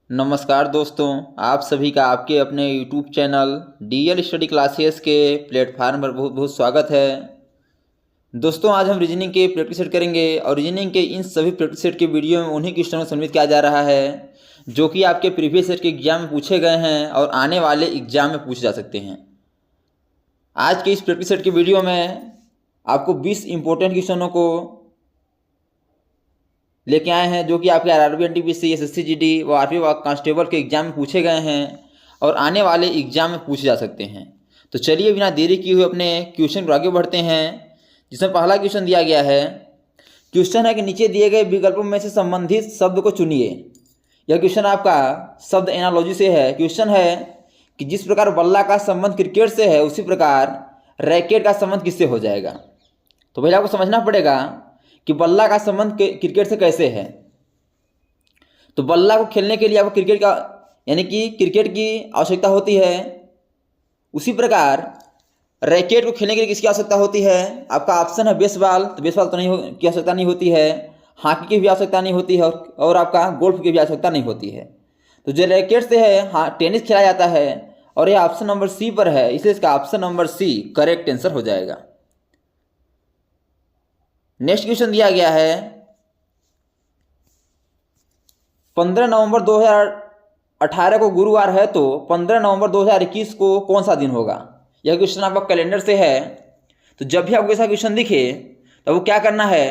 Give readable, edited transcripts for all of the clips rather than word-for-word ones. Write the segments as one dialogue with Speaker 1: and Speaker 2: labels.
Speaker 1: नमस्कार दोस्तों, आप सभी का आपके अपने YouTube channel DL study classes के प्लेटफार्म पर बहुत बहुत स्वागत है। दोस्तों, आज हम रीजनिंग के प्रैक्टिस सेट करेंगे और रीजनिंग के इन सभी प्रैक्टिस सेट के वीडियो में उन्हीं क्वेश्चनों को सम्मिलित किया जा रहा है जो कि आपके प्रीवियस सेट के एग्जाम में पूछे गए हैं और आने वाले एग्जाम में पूछे जा सकते हैं। आज के इस प्रैक्टिस सेट के वीडियो में आपको 20 इंपॉर्टेंट क्वेश्चनों को लेके आए हैं जो कि आपके आरआरबी, एनटीपीसी, एसएससी जीडी व आरपी कांस्टेबल के एग्जाम में पूछे गए हैं और आने वाले एग्जाम में पूछे जा सकते हैं। तो चलिए बिना देरी किए हुए अपने क्वेश्चन पर आगे बढ़ते हैं, जिसमें पहला क्वेश्चन दिया गया है। क्वेश्चन है कि नीचे दिए गए विकल्पों में से संबंधित शब्द को चुनिए। यह क्वेश्चन आपका शब्द एनालॉजी से है। क्वेश्चन है कि जिस प्रकार बल्ला का संबंध क्रिकेट से है उसी प्रकार रैकेट का संबंध किससे हो जाएगा। तो पहले आपको समझना पड़ेगा कि बल्ला का संबंध क्रिकेट से कैसे है। तो बल्ला को खेलने के लिए आपको क्रिकेट का यानी कि क्रिकेट की आवश्यकता होती है, उसी प्रकार रैकेट को खेलने के लिए किसकी आवश्यकता होती है। आपका ऑप्शन है बेसबॉल, तो बेसबॉल तो नहीं की आवश्यकता नहीं होती है, हॉकी की भी आवश्यकता नहीं होती है और आपका गोल्फ की भी आवश्यकता नहीं होती है। तो जो रैकेट से है, हाँ, टेनिस खेला जाता है और यह ऑप्शन नंबर सी पर है, इसलिए इसका option number C correct answer हो जाएगा। नेक्स्ट क्वेश्चन दिया गया है 15 नवंबर 2018 को गुरुवार है, तो 15 नवंबर 2021 को कौन सा दिन होगा। यह क्वेश्चन आपका कैलेंडर से है। तो जब भी आपको ऐसा क्वेश्चन दिखे तो वो क्या करना है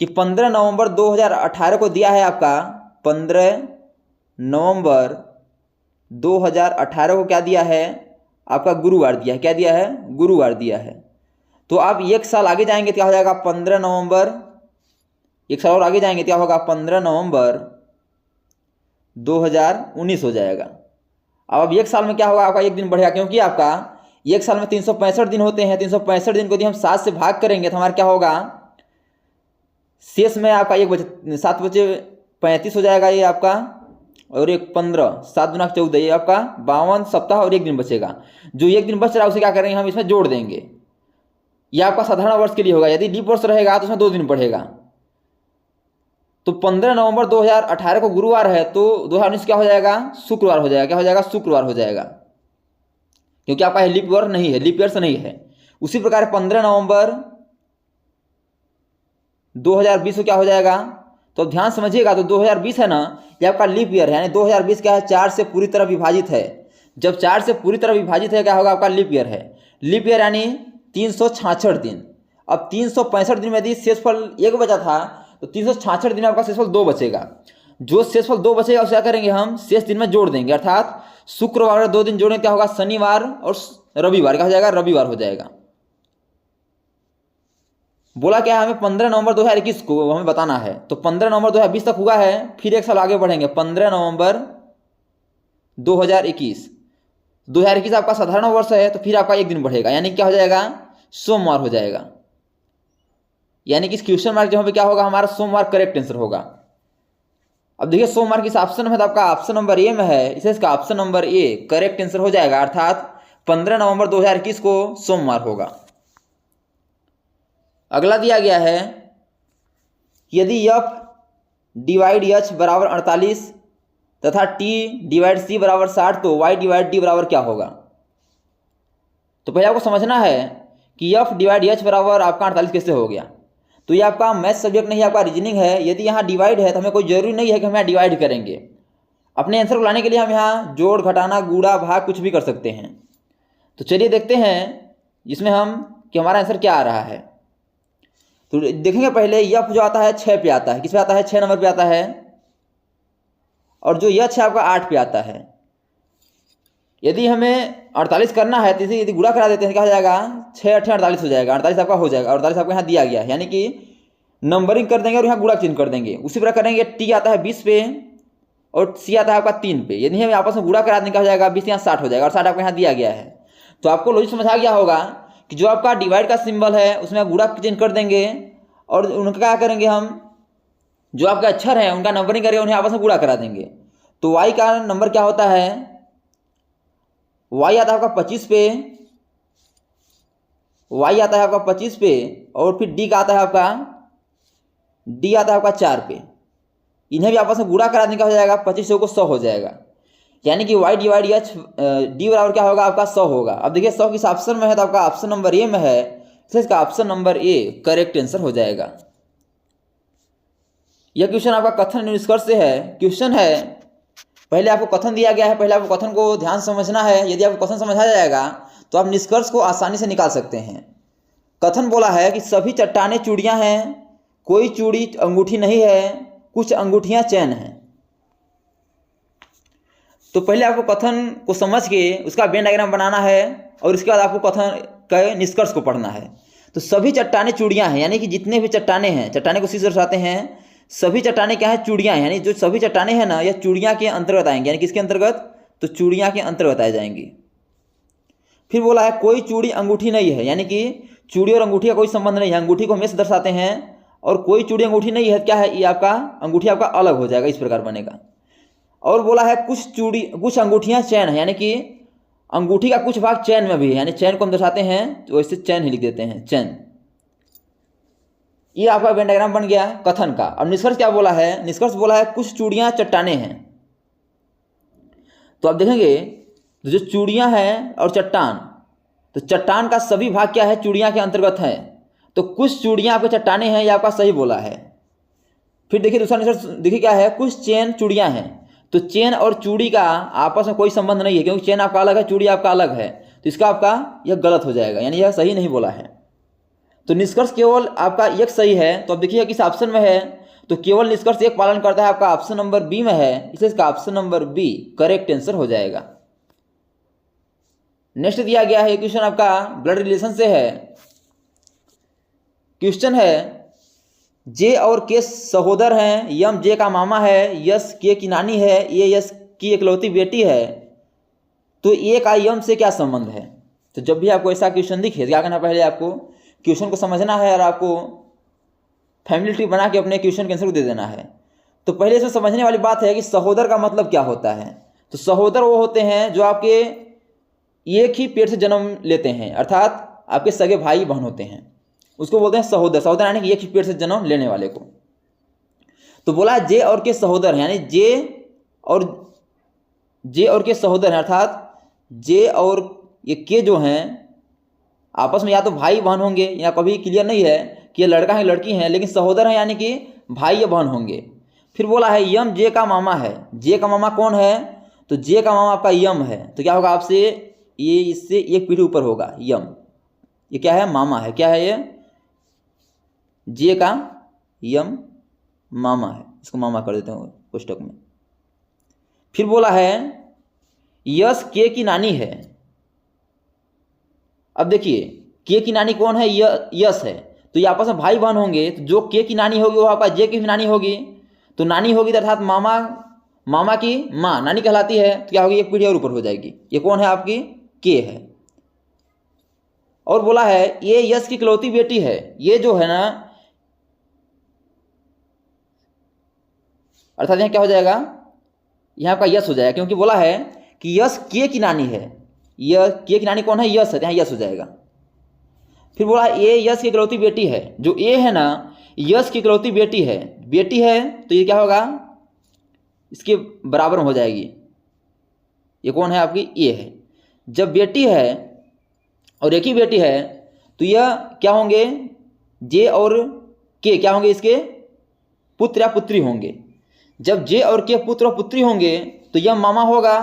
Speaker 1: कि 15 नवंबर 2018 को दिया है आपका 15 नवंबर 2018 को क्या दिया है आपका गुरुवार दिया है। क्या दिया है? गुरुवार दिया है। तो आप एक साल आगे जाएंगे क्या हो जाएगा 15 नवंबर, एक साल और आगे जाएंगे क्या होगा 15 नवंबर 2019 हो जाएगा। अब एक साल में क्या होगा आपका एक दिन बढ़ेगा, क्योंकि आपका एक साल में 365 दिन होते हैं। 365 दिन को यदि हम 7 से भाग करेंगे तो हमारा क्या होगा, शेष में आपका 7 बचे 35 हो जाएगा ये आपका, और एक 15, 7 गुना 14, ये आपका 52 सप्ताह और एक दिन बचेगा। जो एक दिन बच रहा है उसे क्या करेंगे हम इसमें जोड़ देंगे। यह आपका साधारण वर्ष के लिए होगा। यदि लीप वर्ष रहेगा तो उसमें 2 दिन बढ़ेगा। तो 15 नवंबर 2018 को गुरुवार है तो 2019 क्या हो जाएगा, शुक्रवार हो जाएगा। क्या हो जाएगा? शुक्रवार हो जाएगा, क्योंकि आपका लीप वर्ष नहीं है, लीप ईयर्स नहीं है। उसी प्रकार 15 नवंबर 2020 को क्या हो जाएगा, तो ध्यान समझिएगा। तो 2020 है ना, ये आपका लीप ईयर है, यानी 2020 क्या है, 4 से पूरी तरह विभाजित है। जब 4 से पूरी तरह विभाजित है क्या होगा, आपका लीप ईयर है। लीप ईयर यानी 366 दिन। अब 365 दिन में यदि शेषफल 1 बचा था तो 366 दिन में आपका शेषफल 2 बचेगा। जो शेषफल 2 बचेगा उसे क्या करेंगे हम शेष दिन में जोड़ देंगे, अर्थात शुक्रवार 2 दिन जोड़ेंगे क्या होगा, शनिवार और रविवार। क्या हो जाएगा? रविवार हो जाएगा। बोला क्या है हमें 15 नवंबर 2021 को हमें बताना है। तो 15 नवंबर 2020 तक हुआ है, फिर एक साल आगे बढ़ेंगे 15 नवंबर 2021। 2021 आपका साधारण वर्ष है तो फिर आपका एक दिन बढ़ेगा, यानी क्या हो जाएगा, सोमवार हो जाएगा। यानी कि इस क्वेश्चन मार्क जहां पे क्या होगा, हमारा सोमवार करेक्ट आंसर होगा। अब देखिए सोमवार किस ऑप्शन में है, तो आपका ऑप्शन नंबर ए में है, इसलिए इसका option number A correct answer हो जाएगा, अर्थात 15 नवंबर 2021 को सोमवार होगा। अगला दिया गया है यदि f डिवाइड h बराबर 48 तथा t डिवाइड c बराबर 60 तो y डिवाइड d बराबर क्या होगा। तो पहले आपको समझना है कि f डिवाइड h बराबर आपका 48 कैसे हो गया। तो ये आपका मैथ सब्जेक्ट नहीं, आपका रीजनिंग है। यदि यहाँ डिवाइड है तो हमें कोई जरूरी नहीं है कि हम यहाँ डिवाइड करेंगे। अपने आंसर को लाने के लिए हम यहाँ जोड़, घटाना, गुणा, भाग कुछ भी कर सकते हैं। तो चलिए देखते हैं इसमें हम कि हमारा आंसर क्या आ रहा है। तो देखेंगे पहले यफ जो आता है 6 पे आता है। किस पे आता है? 6 नंबर पे आता है। और जो यह 6 आपका 8 पे आता है। यदि हमें 48 करना है तो इसे यदि गुणा करा देते हैं क्या हो जाएगा, 6 8 48 हो जाएगा। 48 आपका हो जाएगा, 48 आपको यहाँ दिया गया है, यानी कि नंबरिंग कर देंगे और यहाँ गुणा चिन्ह कर देंगे। उसी प्रकार करेंगे, टी आता है 20 पे और सी आता है आपका 3 पे। यदि हम आपस में गुणा करा देंगे क्या हो जाएगा, 20 यहाँ 60 हो जाएगा और 60 आपको यहाँ दिया गया है। तो आपको लॉजिक समझ आ गया होगा कि जो आपका डिवाइड का सिंबल है उसमें गुणा चिन्ह कर देंगे और उनका क्या करेंगे, हम जो आपके अक्षर हैं उनका नंबरिंग करके उन्हें आपस में गुणा करा देंगे। तो y का नंबर क्या होता है, y आता है आपका 25 पे, y आता है आपका 25 पे और फिर d का आता है आपका, d आता है आपका 4 पे। इन्हें भी आपस में गुणा करा देने का हो जाएगा, 25 को 100 हो जाएगा, यानी कि y डिवाइड एच डी बराबर क्या होगा आपका 100 होगा। अब देखिए 100 किस ऑप्शन में है, तो आपका ऑप्शन नंबर ए में है, तो इसका option number A correct answer हो जाएगा। यह क्वेश्चन आपका कथन निष्कर्ष से है। क्वेश्चन है, पहले आपको कथन दिया गया है, पहले आपको कथन को ध्यान समझना है। यदि आपको कथन समझ आ जाएगा तो आप निष्कर्ष को आसानी से निकाल सकते हैं। कथन बोला है कि सभी चट्टानें चूड़ियां हैं, कोई चूड़ी अंगूठी नहीं है, कुछ अंगूठियां चैन हैं। तो पहले आपको कथन को समझ के उसका वेन डायग्राम बनाना है और उसके बाद आपको कथन के निष्कर्ष को पढ़ना है। तो सभी चट्टानें चूड़ियां हैं, यानी कि जितने भी चट्टानें हैं, चट्टानें को सी से दर्शाते हैं, सभी चट्टानें क्या है, चूड़ियां हैं, यानी जो सभी चट्टानें हैं ना, यह चूड़ियां के अंतर्गत आएंगे, यानी किसके अंतर्गत, तो चूड़ियां के अंतर्गत आ जाएंगी। फिर बोला है कोई चूड़ी अंगूठी नहीं है, यानी कि चूड़ी और अंगूठी का कोई संबंध नहीं है, अंगूठी को हमेशा दर्शाते हैं, और कोई चूड़ी अंगूठी नहीं है, क्या है, ये आपका अंगूठी आपका अलग हो जाएगा, इस प्रकार बनेगा। और बोला है कुछ अंगूठियां चैन है, यानी कि अंगूठी का कुछ भाग चैन में भी है, यानी चैन को हम दर्शाते हैं तो वैसे चैन ही लिख देते हैं, चैन। ये आपका वेन डायग्राम बन गया कथन का। अब निष्कर्ष क्या बोला है, निष्कर्ष बोला है कुछ चूड़ियां चट्टानें हैं। तो आप देखेंगे तो जो चूड़ियां हैं और चट्टान, तो चट्टान का सभी भाग क्या है, चूड़ियां के अंतर्गत है, तो कुछ चूड़ियां आपके चट्टानें हैं, ये आपका सही बोला है। फिर देखिए दूसरा निष्कर्ष देखिए क्या है, कुछ चैन चूड़ियां हैं, तो चैन और चूड़ी का आपस में कोई संबंध नहीं है, क्योंकि चैन आपका अलग है, चूड़ी आपका अलग है, तो इसका आपका यह गलत हो जाएगा, यानी यह सही नहीं बोला है। तो निष्कर्ष केवल आपका एक सही है। तो अब देखिए किस ऑप्शन में है, तो केवल निष्कर्ष एक पालन करता है, आपका ऑप्शन नंबर बी में है, इसलिए इसका option number B correct answer हो जाएगा। नेक्स्ट दिया गया है क्वेश्चन आपका ब्लड रिलेशन से है। क्वेश्चन है जे और के सहोदर हैं, यम जे का मामा है, यश के की नानी है, ये यश की इकलौती बेटी है, तो ए का यम से क्या संबंध है। तो जब भी आपको ऐसा क्वेश्चन दिखे क्या करना, पहले आपको क्वेश्चन को समझना है और आपको फैमिली ट्री बना के अपने क्वेश्चन के आंसर को दे देना है। तो पहले इसमें समझने वाली बात है कि सहोदर का मतलब क्या होता है। तो सहोदर वो होते हैं जो आपके एक ही पेट से जन्म लेते हैं, अर्थात आपके सगे भाई बहन होते हैं, उसको बोलते हैं सहोदर। सहोदर यानी कि एक ही पेट से जन्म लेने वाले को। तो बोला जे और के सहोदर, यानी जे और के सहोदर हैं, अर्थात जे और ये के जो हैं आपस में या तो भाई बहन होंगे, या कभी क्लियर नहीं है कि ये लड़का है लड़की है, लेकिन सहोदर है यानी कि भाई या बहन होंगे। फिर बोला है यम जे का मामा है, जे का मामा कौन है, तो जे का मामा आपका यम है, तो क्या होगा आपसे, ये इससे एक पीढ़ी ऊपर होगा, यम, ये क्या है, मामा है, क्या है ये, जे का यम मामा है, इसको मामा कर देते हैं पुस्तक में। फिर बोला है यश के की नानी है। अब देखिए के की नानी कौन है, यश है, तो ये आपस में भाई बहन होंगे, तो जो के की नानी होगी वो आपका जे की भी नानी होगी, तो नानी होगी तो अर्थात मामा की माँ नानी कहलाती है, तो क्या होगी, एक पीढ़ी और ऊपर हो जाएगी। ये कौन है आपकी, के है। और बोला है ये यश की इकलौती बेटी है, ये जो है ना, अर्थात यहाँ क्या हो जाएगा, यहाँ आपका यश हो जाएगा, क्योंकि बोला है कि यश के की नानी है, यह के की नानी कौन है, यश है, यहाँ यश हो जाएगा। फिर बोला ये यश की इकलौती बेटी है, जो ए है ना, यश की इकलौती बेटी है, तो ये क्या होगा, इसके बराबर हो जाएगी, ये कौन है आपकी, ए है। जब बेटी है और एक ही बेटी है तो यह क्या होंगे, जे और के क्या होंगे, इसके पुत्र या पुत्री होंगे। जब जे और के पुत्र और पुत्री होंगे तो यह मामा होगा,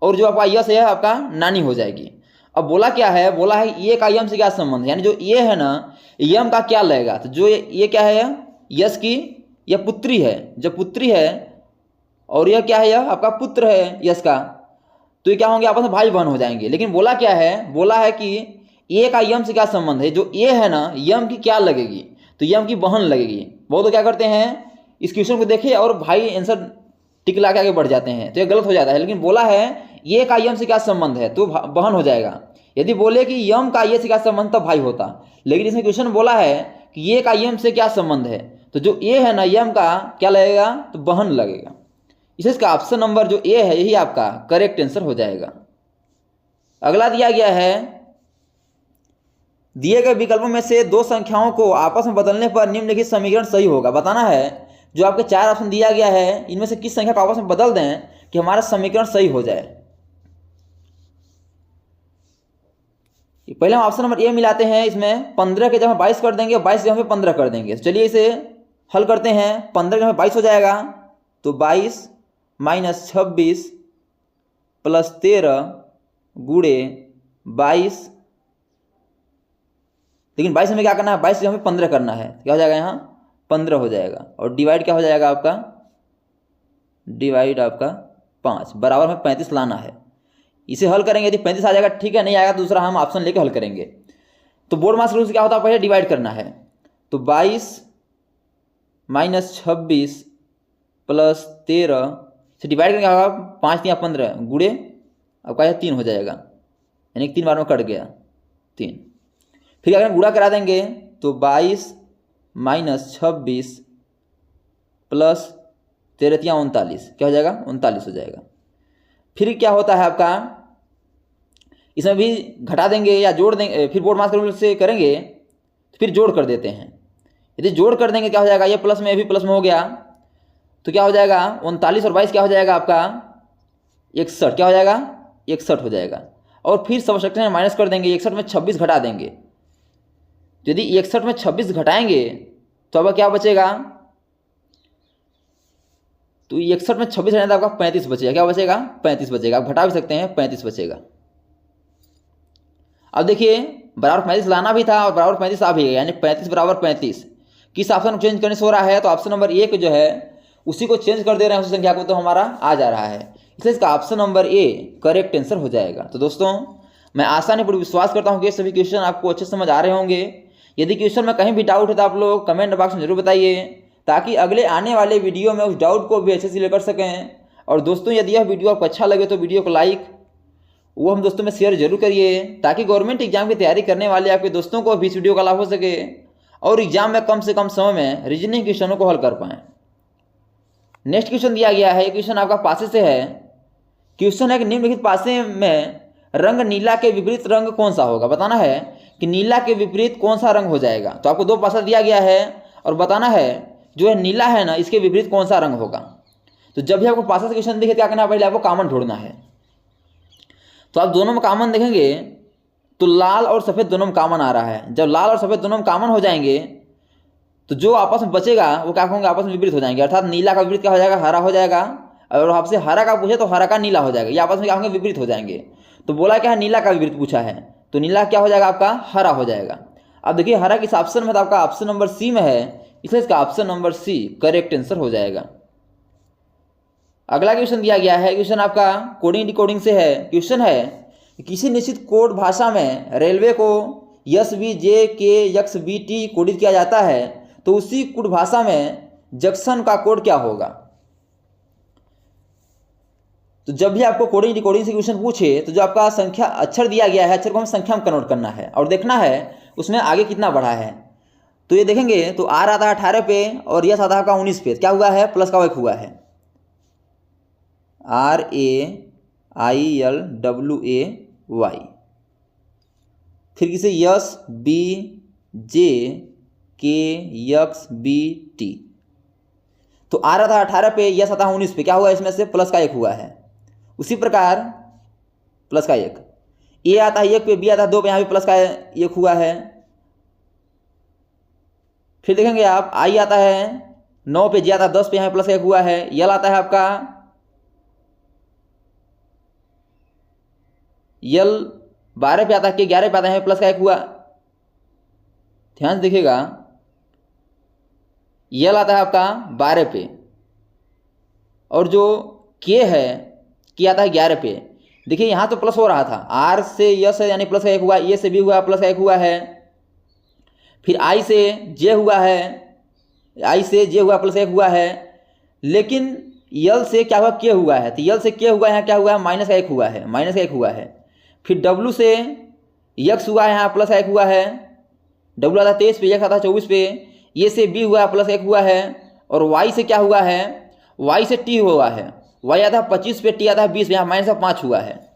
Speaker 1: और जो आपका यश है आपका नानी हो जाएगी। अब बोला क्या है, बोला है ये का यम से क्या संबंध है, यानी जो ये है ना, यम का क्या लगेगा, तो जो ये क्या है, यश की यह पुत्री है, जब पुत्री है और यह क्या है, यह आपका पुत्र है यश का, तो ये क्या होंगे, आपस में भाई बहन हो जाएंगे। लेकिन बोला क्या है, बोला है कि ये का यम से क्या संबंध है, जो ये है ना, यम की क्या लगेगी, तो यम की बहन लगेगी। बहुत लोग क्या करते हैं, इस क्वेश्चन को देखे और भाई आंसर टिक ला के आगे बढ़ जाते हैं, तो ये गलत हो जाता है। लेकिन बोला है ये का यम से क्या संबंध है, तो बहन हो जाएगा। यदि बोले कि यम का ये से क्या संबंध, तब भाई होता। लेकिन इसमें क्वेश्चन बोला है कि ये का यम से क्या संबंध है, तो जो ये है ना, यम का क्या लगेगा, तो बहन लगेगा। इसे इसका ऑप्शन नंबर जो ए है यही आपका करेक्ट आंसर हो जाएगा। अगला दिया गया है, दिए गए विकल्पों में से दो संख्याओं को आपस में बदलने पर निम्नलिखित समीकरण सही होगा। बताना है जो आपके 4 ऑप्शन दिया गया है इनमें से किस संख्या को आपस में बदल दें कि हमारा समीकरण सही हो जाए। पहले हम ऑप्शन नंबर ए मिलाते हैं, इसमें 15 के जगह 22 कर देंगे, 22 के जगह 15 कर देंगे। चलिए इसे हल करते हैं। 15 के जगह 22 हो जाएगा, तो 22 माइनस 26 प्लस 13 गुणे 22। लेकिन 22 में क्या करना है, 22 के जगह 15 करना है, क्या हो जाएगा यहाँ 15 हो जाएगा। और डिवाइड क्या हो जाएगा आपका, डिवाइड आपका 5 बराबर में 35 लाना है। इसे हल करेंगे, यदि 35 आ जाएगा ठीक है, नहीं आएगा दूसरा हम ऑप्शन लेके हल करेंगे। तो बोर्ड मास रूल से क्या होता है, पहले डिवाइड करना है। तो 22 माइनस 26 प्लस 13 से डिवाइड करेंगे, होगा 5 या 15 गुणे आपका यह 3 हो जाएगा, यानी 3 बार में कट गया 3। फिर अगर गुणा करा देंगे तो 22 माइनस 26 प्लस 13 या 39, क्या हो जाएगा 39 हो जाएगा। फिर क्या होता है आपका, इसमें भी घटा देंगे या जोड़ देंगे, फिर बोर्ड मास रूल से करेंगे तो फिर जोड़ कर देते हैं। यदि जोड़ कर देंगे क्या हो जाएगा, ये प्लस में ये भी प्लस में हो गया, तो क्या हो जाएगा 39 और 22 क्या हो जाएगा आपका 61, क्या हो जाएगा 61 हो जाएगा। और फिर सबट्रैक्शन में माइनस कर देंगे, 61 में 26 घटा देंगे। यदि 61 में 26 घटाएंगे तो अब क्या बचेगा, तो 61 में 26 घटाएंगे तो आपका 35 बचेगा, क्या बचेगा 35 बचेगा। आप घटा भी सकते हैं, 35 बचेगा। अब देखिए बराबर 35 लाना भी था और बराबर 35 आ भी गया, यानी 35 बराबर 35। किस ऑप्शन को चेंज करने से हो रहा है, तो ऑप्शन नंबर 1 जो है उसी को चेंज कर दे रहे हैं, उस संख्या को, तो हमारा आ जा रहा है। इसलिए इसका option number A correct answer हो जाएगा। तो दोस्तों मैं आशा नहीं पूरी विश्वास करता हूँ कि ये सभी क्वेश्चन आपको अच्छे समझ आ रहे होंगे। यदि क्वेश्चन में कहीं भी डाउट है तो आप लोग कमेंट बॉक्स में जरूर बताइए, ताकि अगले आने वाले वीडियो में उस डाउट को भी अच्छे से क्लियर कर सकें। और दोस्तों यदि यह वीडियो आपको अच्छा लगे तो वीडियो को लाइक वो हम दोस्तों में शेयर जरूर करिए, ताकि गवर्नमेंट एग्जाम की तैयारी करने वाले आपके दोस्तों को भी इस वीडियो का लाभ हो सके और एग्जाम में कम से कम समय में रीजनिंग क्वेश्चनों को हल कर पाएँ। नेक्स्ट क्वेश्चन दिया गया है, क्वेश्चन आपका पासे से है। क्वेश्चन है कि निम्नलिखित पासे में रंग नीला के विपरीत रंग कौन सा होगा। बताना है कि नीला के विपरीत कौन सा रंग हो जाएगा। तो आपको 2 पासा दिया गया है और बताना है जो है नीला है ना, इसके विपरीत कौन सा रंग होगा। तो जब भी आपको पासा से क्वेश्चन दिखे क्या करना है, पहले आपको कॉमन ढूंढना है। तो आप दोनों में कॉमन देखेंगे तो लाल और सफ़ेद दोनों में कॉमन आ रहा है। जब लाल और सफ़ेद दोनों में कॉमन हो जाएंगे तो जो आपस में बचेगा वो क्या होंगे, आपस में विपरीत हो जाएंगे। अर्थात नीला का विपरीत क्या हो जाएगा, हरा हो जाएगा। और आपसे हरा का पूछे तो हरा का नीला हो जाएगा, ये आपस में क्या होंगे, विपरीत हो जाएंगे। तो बोला क्या है, नीला का विपरीत पूछा है, तो नीला क्या हो जाएगा आपका हरा हो जाएगा। अब देखिए हरा किस ऑप्शन में था, आपका ऑप्शन नंबर सी में है, इसलिए इसका option number C correct answer हो जाएगा। अगला क्वेश्चन दिया गया है, क्वेश्चन आपका कोडिंग डिकोडिंग से है। क्वेश्चन है किसी निश्चित कोड भाषा में रेलवे को SVJKXBT कोडित किया जाता है, तो उसी कोड भाषा में जंक्शन का कोड क्या होगा। तो जब भी आपको कोडिंग डिकोडिंग से क्वेश्चन पूछे तो जो आपका संख्या अक्षर दिया गया है, अक्षर को हमें संख्या में कन्वर्ट करना है और देखना है उसमें आगे कितना बढ़ा है। तो ये देखेंगे तो आर आता है 18 पे और यस आता है आपका 19 पे, क्या हुआ है प्लस का 1 हुआ है, RAILWAY। फिर किसे SVJKXBT, तो आर आता है 18 पे, यस आता है 19 पे, क्या हुआ इसमें से प्लस का 1 हुआ है। उसी प्रकार प्लस का 1, ए आता है 1 पे, बी आता है 2 पे, यहाँ भी प्लस का 1 हुआ है। फिर देखेंगे आप आई आता है 9 पे, जे आता है 10 पे, यहाँ प्लस का 1 हुआ है। यल आता है आपका यल 12 पे आता है, के 11 पे आता है, प्लस का 1 हुआ। ध्यान से देखिएगा, यल आता है आपका 12 पे और जो के है के आता है 11 पे। देखिए यहाँ तो प्लस हो रहा था, आर से यस है यानी प्लस का 1 हुआ, ए से बी हुआ प्लस का 1 हुआ है। फिर आई से जे हुआ है, आई से जे हुआ प्लस 1 हुआ है। लेकिन यल से क्या हुआ, के हुआ है, तो यल से के हुआ, यहाँ क्या हुआ है माइनस का 1 हुआ है, माइनस का 1 हुआ है। फिर डब्लू से यक्स हुआ है, यहाँ प्लस का 1 हुआ है, डब्लू आता है 23 पे, यक्स आता है 24 पे। ये से बी हुआ प्लस 1 हुआ है। और वाई से क्या हुआ है, वाई से टी हुआ है, वाई आता है 25 पे, टी आता है 20 पे, यहाँ माइनस का 5 हुआ है।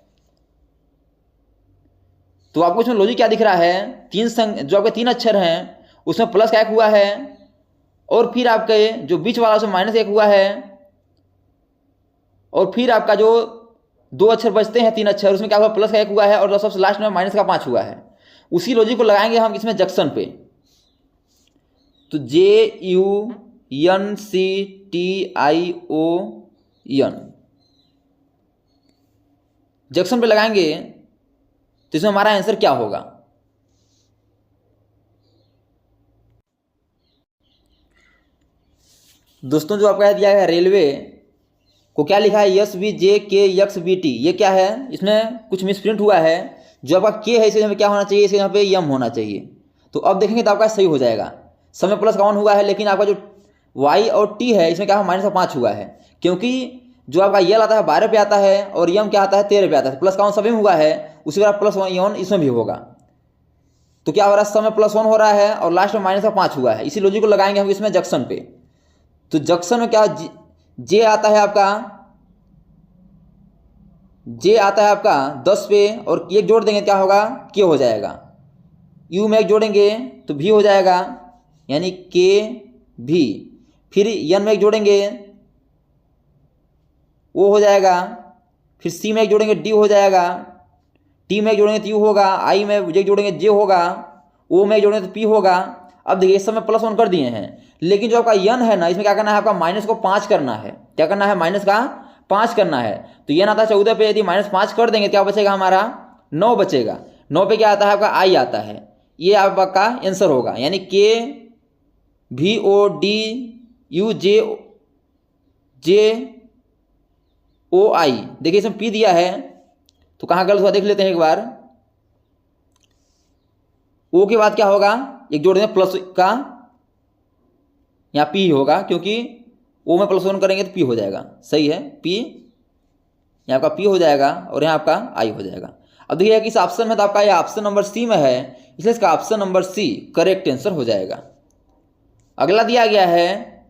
Speaker 1: तो आपको इसमें लॉजिक क्या दिख रहा है, जो आपके 3 अक्षर हैं उसमें प्लस का 1 हुआ है और फिर आपका जो बीच वाला उसमें -1 हुआ है, और फिर आपका जो 2 अक्षर बचते हैं 3 अक्षर, उसमें क्या हुआ, +1 हुआ है, और सबसे लास्ट में -5 हुआ है। उसी लॉजिक को लगाएंगे हम इसमें जंक्शन पे। तो JUNCTION जंक्शन पे लगाएंगे तो इसमें हमारा आंसर क्या होगा? दोस्तों जो आपका दिया है रेलवे को क्या लिखा है, SVJKXBT, ये क्या है, इसमें कुछ मिसप्रिंट हुआ है। जो आपका के है इसे क्या होना चाहिए, इसे यहाँ पे यम होना चाहिए। तो अब देखेंगे तो आपका सही हो जाएगा। समय +1 हुआ है, लेकिन आपका जो Y और T है इसमें क्या है, -5 हुआ है, क्योंकि जो आपका यल आता है 12 पे आता है और यम क्या आता है 13 पे आता है। +1 सभी में हुआ है, उसी तरह +1 इसमें भी होगा। तो क्या हो रहा है, समय +1 हो रहा है और लास्ट में -5 हुआ है। इसी लॉजिक को लगाएंगे हम इसमें जंक्शन पे। तो जंक्शन में क्या जे आता है आपका, जे आता है आपका 10 पे, और एक जोड़ देंगे क्या होगा, के हो जाएगा। यू में एक जोड़ेंगे तो भी हो जाएगा, यानी के भी। फिर यन में एक जोड़ेंगे वो हो जाएगा, फिर सी में एक जोड़ेंगे डी हो जाएगा, टी में एक जोड़ेंगे तो यू होगा, आई में एक जोड़ेंगे जे होगा, ओ में एक जोड़ेंगे तो पी होगा। अब देखिए इस समय +1 कर दिए हैं, लेकिन जो आपका यन है ना, इसमें क्या करना है, आपका माइनस को 5 करना है। क्या करना है, माइनस का 5 करना है। तो यन आता है 14 पे, यदि -5 कर देंगे क्या बचेगा, हमारा 9 बचेगा। 9 पे क्या आता है, आपका आई आता है। ये आपका आंसर होगा, यानी KVODUJOI। देखिए इसमें पी दिया है, तो कहाँ गलत हुआ देख लेते हैं एक बार। ओ के बाद क्या होगा, एक जोड़ देंगे प्लस का, यहाँ पी होगा, क्योंकि ओ में +1 करेंगे तो पी हो जाएगा। सही है, पी, यहाँ आपका पी हो जाएगा और यहाँ आपका आई हो जाएगा। अब देखिए कि इस ऑप्शन में तो आपका ये ऑप्शन नंबर सी में है, इसलिए इसका option number C correct answer हो जाएगा। अगला दिया गया है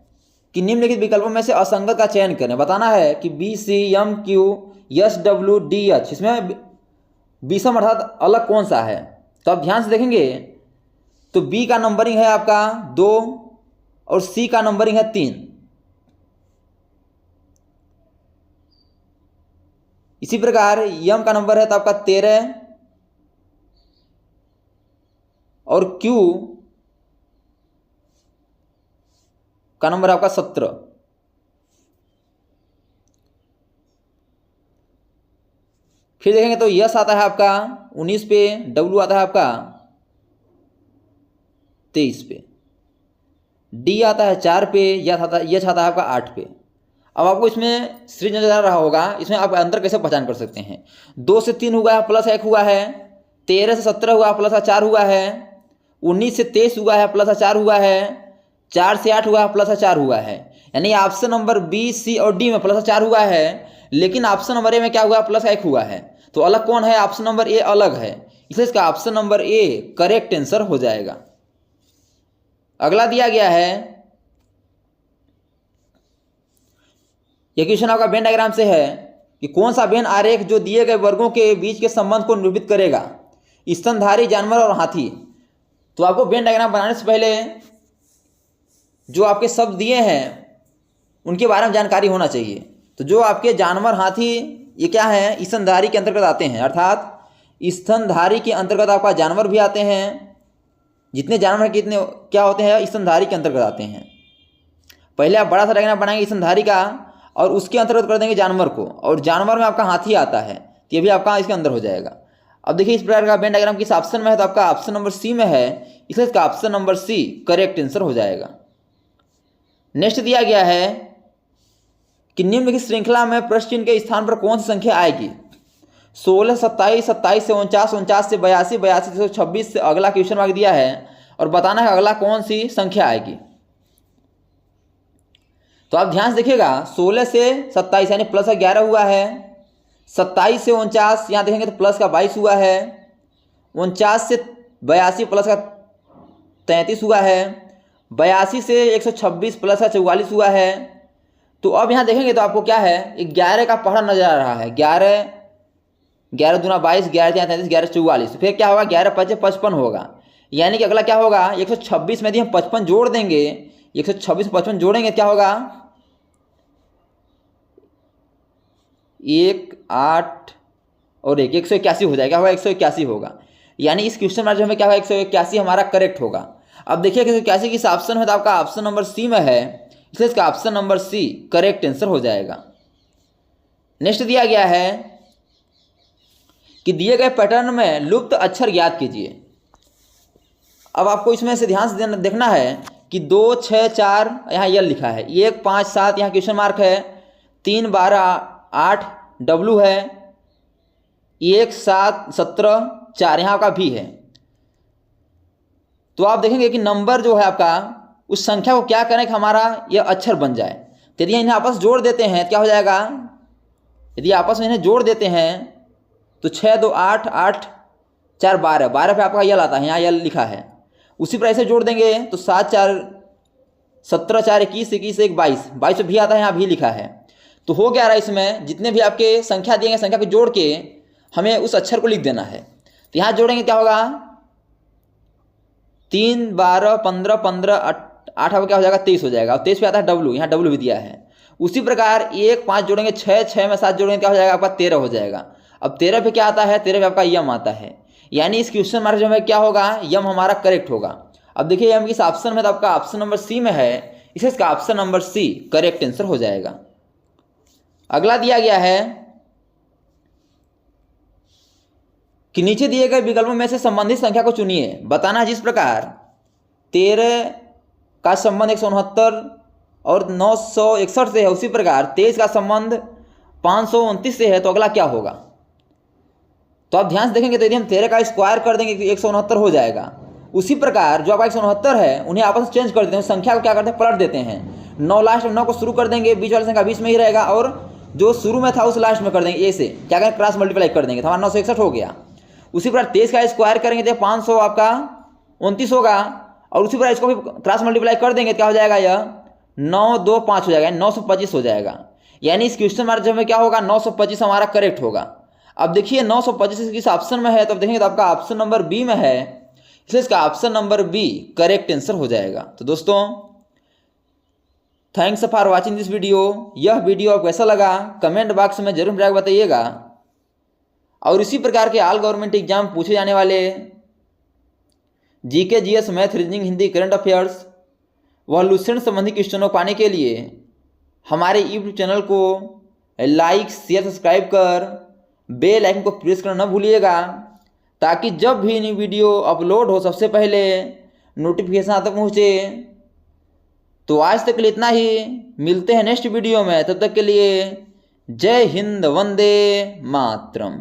Speaker 1: कि निम्नलिखित विकल्पों में से असंगत का चयन करें। बताना है कि BCMQSWDH, इसमें विषम अर्थात अलग कौन सा है। तो आप ध्यान से देखेंगे तो बी का नंबरिंग है आपका 2 और सी का नंबरिंग है 3। इसी प्रकार यम का नंबर है तो आपका 13 और क्यू का नंबर आपका 17। फिर देखेंगे तो यस आता है आपका 19 पे, डब्ल्यू आता है आपका 23 पे, डी आता है 4 पे, यच आता है आपका 8 पे। अब आपको इसमें सीरीज नजर आ रहा होगा, इसमें आप अंतर कैसे पहचान कर सकते हैं। 2 से 3 हुआ है +1 हुआ है, 13 से 17 हुआ +4 हुआ है, 19 से 23 हुआ है +4 हुआ है, 4 से 8 हुआ है +4 हुआ है। यानी ऑप्शन नंबर बी, सी और डी में +4 हुआ है, लेकिन ऑप्शन नंबर ए में क्या हुआ, +1 हुआ है। तो अलग कौन है, ऑप्शन नंबर ए अलग है, इसलिए इसका option number A correct answer हो जाएगा। अगला दिया गया है, यह क्वेश्चन आपका वेन डायग्राम से है कि कौन सा वेन आरेख जो दिए गए वर्गों के बीच के संबंध को निरूपित करेगा, स्तनधारी जानवर और हाथी। तो आपको वेन डायग्राम बनाने से पहले जो आपके शब्द दिए हैं उनके बारे में जानकारी होना चाहिए। तो जो आपके जानवर हाथी ये क्या है, स्तनधारी के अंतर्गत आते हैं, अर्थात स्तनधारी के अंतर्गत आपका जानवर भी आते हैं। जितने जानवर हैं कितने क्या होते हैं, स्तनधारी के अंतर्गत आते हैं। पहले आप बड़ा सा डायग्राम बनाएंगे स्तनधारी का और उसके अंतर्गत कर देंगे जानवर को, और जानवर में आपका हाथी आता है तो ये भी आपका इसके अंदर हो जाएगा। अब देखिए इस प्रकार का वेन डायग्राम किस ऑप्शन में है, तो आपका ऑप्शन नंबर सी में है, इसलिए इसका option number C correct answer हो जाएगा। नेक्स्ट दिया गया है कि निम्नलिखित श्रृंखला में प्रश्न चिन्ह के स्थान पर कौन सी संख्या आएगी। 16, 27, 27 से 49, 49 से 82, 82 से 126 से अगला क्वेश्चन मार्क दिया है और बताना है अगला कौन सी संख्या आएगी। तो आप ध्यान से देखिएगा 16 से 27 यानी +11 हुआ है, 27 से 49 यहाँ देखेंगे तो +22 हुआ है, 49 से 82 +33 हुआ है, 82 से 126 +44 हुआ है। तो अब यहाँ देखेंगे तो आपको क्या है, 11 का पहाड़ा नजर आ रहा है, 11 दूना 22, 11 33, 11 44। फिर क्या होगा, 11 × 5 = 55 होगा। यानी कि अगला क्या होगा, 126 में यदि हम 55 जोड़ देंगे 126 55 जोड़ेंगे क्या होगा, 1 8 और 1 181 हो जाएगा, होगा 181 होगा। यानी इस क्वेश्चन में जो हमें क्या होगा 181 हमारा करेक्ट होगा। अब देखिए 181 किस ऑप्शन में, तो आपका ऑप्शन नंबर सी में है, इसलिए इसका option number C correct answer हो जाएगा। नेक्स्ट दिया गया है कि दिए गए पैटर्न में लुप्त अक्षर ज्ञात कीजिए। अब आपको इसमें से ध्यान से देखना है कि 2 6 4 यहाँ यल लिखा है, 1 5 7 यहाँ क्वेश्चन मार्क है, 3 12 8 डब्लू है, 1 7 17 4 यहाँ का भी है। तो आप देखेंगे कि नंबर जो है आपका उस संख्या को क्या करें कि हमारा यह अक्षर बन जाए। तो यदि इन्हें आपस जोड़ देते हैं क्या हो जाएगा, यदि आपस में इन्हें जोड़ देते हैं तो 6 2 8 8 4 12 12 पे आपका यल आता है, यहाँ यल लिखा है। उसी पर ऐसे जोड़ देंगे तो 7 4 17 4 21 21 1 22 22 भी आता है, यहाँ भी लिखा है। तो हो क्या रहा है, इसमें जितने भी आपके संख्या दिए गए संख्या को जोड़ के हमें उस अक्षर को लिख देना है। तो यहाँ जोड़ेंगे क्या होगा, 3 12 15 15 8 क्या हो जाएगा 23 हो जाएगा, और 23 पे आता है डब्लू, यहाँ डब्लू भी दिया है। उसी प्रकार 1 5 जोड़ेंगे 6 6 में 7 जोड़ेंगे क्या हो जाएगा आपका 13 हो जाएगा। अब 13 पे क्या आता है, 13 पे आपका यम आता है, यानी इस क्वेश्चन मार्क में क्या होगा, यम हमारा करेक्ट होगा। अब देखिए यम किस ऑप्शन में, तो आपका ऑप्शन नंबर सी में है, इसलिए इसका option number C correct answer हो जाएगा। अगला दिया गया है कि नीचे दिए गए विकल्पों में से संबंधित संख्या को चुनिए। बताना जिस प्रकार 13 का संबंध 169 और 961 से है, उसी प्रकार 23 का संबंध 529 से है, तो अगला क्या होगा। तो आप ध्यान से देखेंगे तो यदि हम 13 का स्क्वायर कर देंगे तो 169 हो जाएगा। उसी प्रकार जो आपका 169 है उन्हें आपस में चेंज कर देते हैं, संख्या को क्या करते हैं पलट देते हैं। 9 लास्ट में 9 को शुरू कर देंगे, बीच वाली संख्या बीच में ही रहेगा, और जो शुरू में था उस लास्ट में कर देंगे, ए से क्या करें क्रॉस मल्टीप्लाई कर देंगे, तो हमारा 961 हो गया। उसी प्रकार 23 का स्क्वायर करेंगे तो 500 आपका 29 होगा, और उसी प्रकार इसको भी क्रॉस मल्टीप्लाई कर देंगे क्या हो जाएगा, यह 9 2 5 हो जाएगा, 925 हो जाएगा। यानी इस क्वेश्चन मार्क जो हमें क्या होगा 925 हमारा करेक्ट होगा। अब देखिए 925 किस ऑप्शन में है, तो देखेंगे तो आपका ऑप्शन नंबर बी में है, इसलिए इसका option number B correct answer हो जाएगा। तो दोस्तों thanks for watching this video. यह वीडियो आपको कैसा लगा कमेंट बॉक्स में जरूर बताइएगा, और इसी प्रकार के ऑल गवर्नमेंट एग्जाम पूछे जाने वाले GK GS math reasoning Hindi current affairs व लुसेंट संबंधी क्वेश्चनों को पाने के लिए हमारे यूट्यूब चैनल को लाइक शेयर सब्सक्राइब कर बेल आइकन को प्रेस करना न भूलिएगा, ताकि जब भी नई वीडियो अपलोड हो सबसे पहले नोटिफिकेशन आता पहुँचे। तो आज तक के लिए इतना ही, मिलते हैं नेक्स्ट वीडियो में, तब तक के लिए जय हिंद, वंदे मातरम।